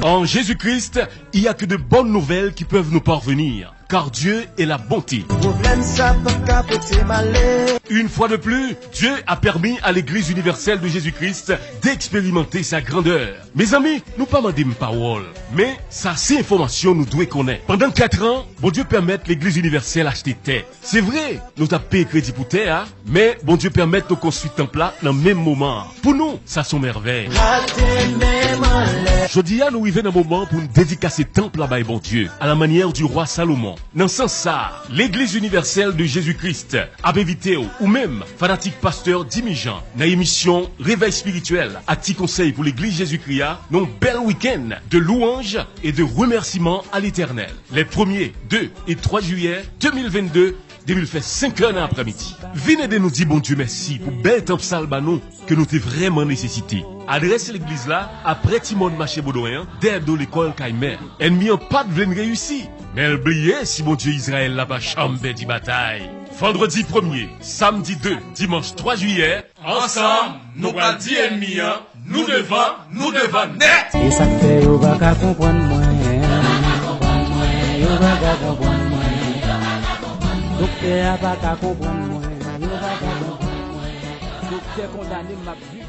En Jésus-Christ, il n'y a que de bonnes nouvelles qui peuvent nous parvenir, car Dieu est la bonté. Une fois de plus, Dieu a permis à l'Église universelle de Jésus-Christ d'expérimenter sa grandeur. Mes amis, nous pas demander une parole, mais ça, c'est information nous devons connaître. Pendant 4 ans, bon Dieu permet l'Église universelle d'acheter terre. C'est vrai, nous avons payé crédit pour terre, mais bon Dieu permet de construire temple là dans le même moment. Pour nous, ça sont merveilles. Je dis à nous arriver dans un moment pour nous dédicacer temple là-bas, bon Dieu, à la manière du roi Salomon. Dans ce sens ça, l'Église universelle de Jésus-Christ a invité ou même fanatique pasteur Dimijan dans l'émission Réveil spirituel à petit conseil pour l'Église Jésus-Christ, non bel week-end de louanges et de remerciements à l'Éternel. Les 1er, 2 et 3 juillet 2022. Il fait 5 heures dans l'après-midi. Venez de nous dire bon Dieu merci pour bel temple salbanon que nous t'ai vraiment nécessité. Adresse l'église là après Timon Marché Baudouin derrière de l'école Kaimer. Ennemi en pas de veine réussi. Mais oubliez si bon Dieu Israël là-bas chambre de bataille. Vendredi 1er, samedi 2, dimanche 3 juillet, ensemble, nous allons dire ennemi, nous devons net. Et ça fait au baka comprendre moi. Docteur a pas qu'à comprendre moi, il va pas comprendre moi. Docteur condamné m'a vie.